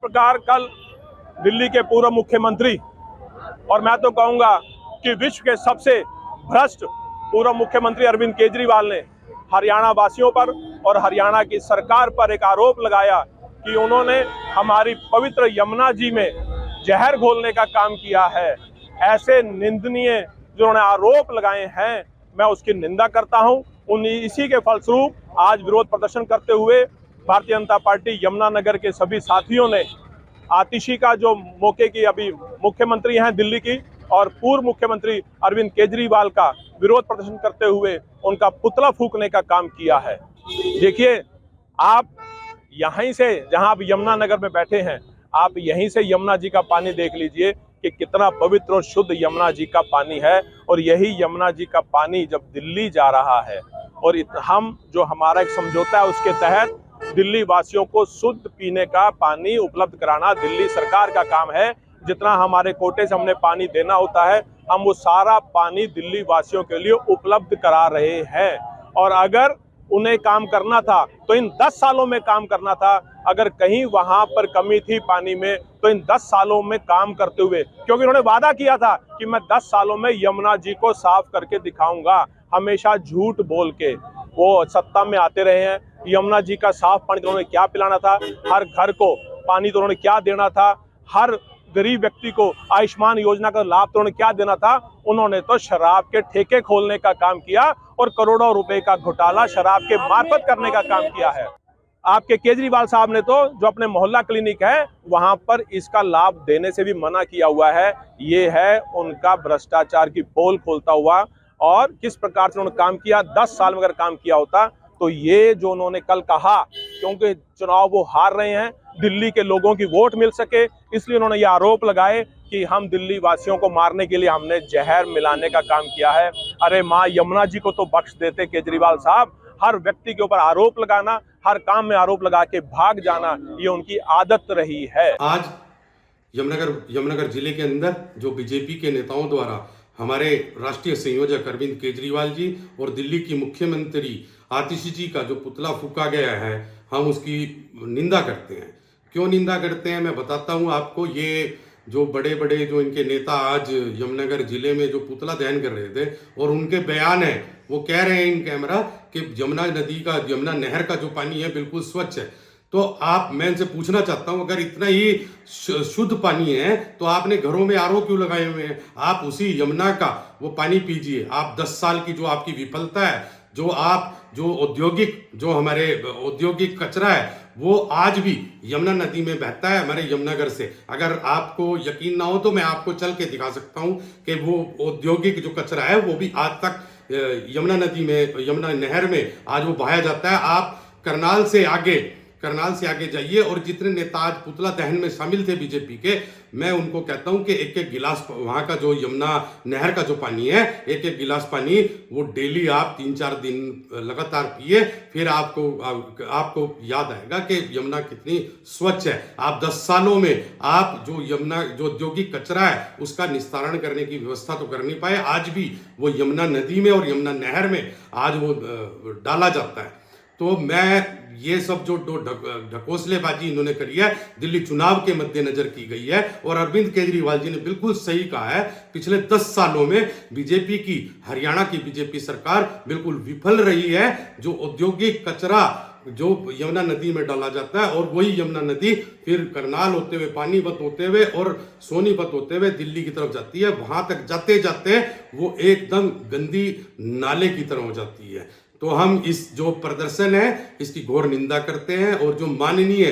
प्रकार कल दिल्ली के पूर्व मुख्यमंत्री और मैं तो कहूंगा कि विश्व के सबसे भ्रष्ट पूर्व मुख्यमंत्री अरविंद केजरीवाल ने हरियाणा वासियों पर और हरियाणा की सरकार पर एक आरोप लगाया कि उन्होंने हमारी पवित्र यमुना जी में जहर घोलने का काम किया है। ऐसे निंदनीय जो उन्होंने आरोप लगाए हैं, मैं उसकी निंदा करता हूं। इसी के फलस्वरूप आज विरोध प्रदर्शन करते हुए भारतीय जनता पार्टी यमुनानगर के सभी साथियों ने आतिशी का जो मौके की अभी मुख्यमंत्री हैं दिल्ली की और पूर्व मुख्यमंत्री अरविंद केजरीवाल का विरोध प्रदर्शन करते हुए उनका पुतला फूंकने का काम किया है। देखिए, आप यहीं से जहां आप यमुनानगर में बैठे हैं, आप यहीं से यमुना जी का पानी देख लीजिए कि कितना पवित्र और शुद्ध यमुना जी का पानी है। और यही यमुना जी का पानी जब दिल्ली जा रहा है और हम जो हमारा एक समझौता है उसके तहत दिल्ली वासियों को शुद्ध पीने का पानी उपलब्ध कराना दिल्ली सरकार का काम है। जितना हमारे कोटे से हमने पानी देना होता है, हम वो सारा पानी दिल्ली वासियों के लिए उपलब्ध करा रहे हैं। और अगर उन्हें काम करना था तो इन 10 सालों में काम करना था। अगर कहीं वहां पर कमी थी पानी में तो इन 10 सालों में काम करते हुए, क्योंकि उन्होंने वादा किया था कि मैं 10 सालों में यमुना जी को साफ करके दिखाऊंगा। हमेशा झूठ बोल के वो सत्ता में आते रहे हैं। यमुना जी का साफ पानी तो उन्होंने क्या पिलाना था, हर घर को पानी तो उन्होंने क्या देना था, हर गरीब व्यक्ति को आयुष्मान योजना का लाभ तो उन्होंने क्या देना था। उन्होंने तो शराब के ठेके खोलने का काम किया और करोड़ों रुपए का घोटाला शराब के मार्फत करने का काम किया है। आपके केजरीवाल साहब ने तो जो अपने मोहल्ला क्लिनिक है वहां पर इसका लाभ देने से भी मना किया हुआ है। ये है उनका भ्रष्टाचार की पोल खोलता हुआ। और किस प्रकार से उन्होंने काम किया, 10 साल में अगर काम किया होता तो ये जो उन्होंने कल कहा, क्योंकि चुनाव वो हार रहे हैं, दिल्ली के लोगों की वोट मिल सके, इसलिए उन्होंने ये आरोप लगाए कि हम दिल्ली वासियों को मारने के लिए हमने जहर मिलाने का काम किया है। अरे माँ यमुना जी को तो बख्श देते केजरीवाल साहब। हर व्यक्ति के ऊपर आरोप लगाना, हर काम में आरोप लगा के भाग जाना, ये उनकी आदत रही है। आज यमुनानगर जिले के अंदर जो बीजेपी के नेताओं द्वारा हमारे राष्ट्रीय संयोजक अरविंद केजरीवाल जी और दिल्ली की मुख्यमंत्री आतिशी जी का जो पुतला फूंका गया है, हम उसकी निंदा करते हैं। क्यों निंदा करते हैं मैं बताता हूं आपको। ये जो बड़े बड़े जो इनके नेता आज यमुनानगर जिले में जो पुतला दहन कर रहे थे और उनके बयान है, वो कह रहे हैं इन कैमरा कि यमुना नहर का जो पानी है बिल्कुल स्वच्छ है। तो मैं इनसे पूछना चाहता हूं, अगर इतना ही शुद्ध पानी है तो आपने घरों में आरओ क्यों लगाए हुए हैं? आप उसी यमुना का वो पानी पीजिए। आप 10 साल की जो आपकी विफलता है, जो हमारे औद्योगिक कचरा है, वो आज भी यमुना नदी में बहता है हमारे यमुनानगर से। अगर आपको यकीन ना हो तो मैं आपको चल के दिखा सकता हूं कि वो औद्योगिक जो कचरा है वो भी आज तक यमुना नहर में आज वो बहाया जाता है। आप करनाल से आगे जाइए और जितने नेता आज पुतला दहन में शामिल थे बीजेपी के, मैं उनको कहता हूं कि एक एक गिलास वहां का जो यमुना नहर का जो पानी है, एक एक गिलास पानी वो डेली आप 3-4 दिन लगातार पिए, फिर आपको याद आएगा कि यमुना कितनी स्वच्छ है। आप 10 सालों में आप जो औद्योगिक कचरा है उसका निस्तारण करने की व्यवस्था तो कर नहीं पाए। आज भी वो यमुना नदी में और यमुना नहर में आज वो डाला जाता है। तो मैं ये सब जो ढकोसलेबाजी इन्होंने करी है, दिल्ली चुनाव के मद्देनजर की गई है। और अरविंद केजरीवाल जी ने बिल्कुल सही कहा है, पिछले 10 सालों में हरियाणा की बीजेपी सरकार बिल्कुल विफल रही है। जो औद्योगिक कचरा जो यमुना नदी में डाला जाता है और वही यमुना नदी फिर करनाल होते हुए, पानीपत होते हुए और सोनीपत होते हुए दिल्ली की तरफ जाती है। वहां तक जाते जाते वो एकदम गंदी नाले की तरह हो जाती है। तो हम इस जो प्रदर्शन है इसकी घोर निंदा करते हैं। और जो माननीय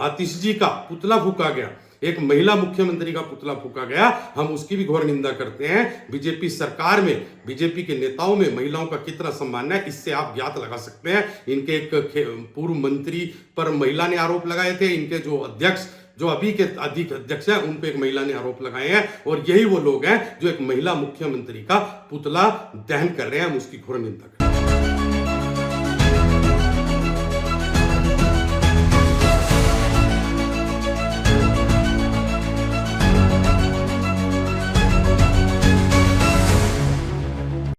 आतिशी जी का पुतला फूंका गया, एक महिला मुख्यमंत्री का पुतला फूंका गया, हम उसकी भी घोर निंदा करते हैं। बीजेपी सरकार में, बीजेपी के नेताओं में महिलाओं का कितना सम्मान है, इससे आप ज्ञात लगा सकते हैं। इनके एक पूर्व मंत्री पर महिला ने आरोप लगाए थे। इनके जो अभी के अधिक अध्यक्ष हैं उन पे एक महिला ने आरोप लगाए हैं। और यही वो लोग हैं जो एक महिला मुख्यमंत्री का पुतला दहन कर रहे हैं। हम उसकी घोर निंदा करते हैं।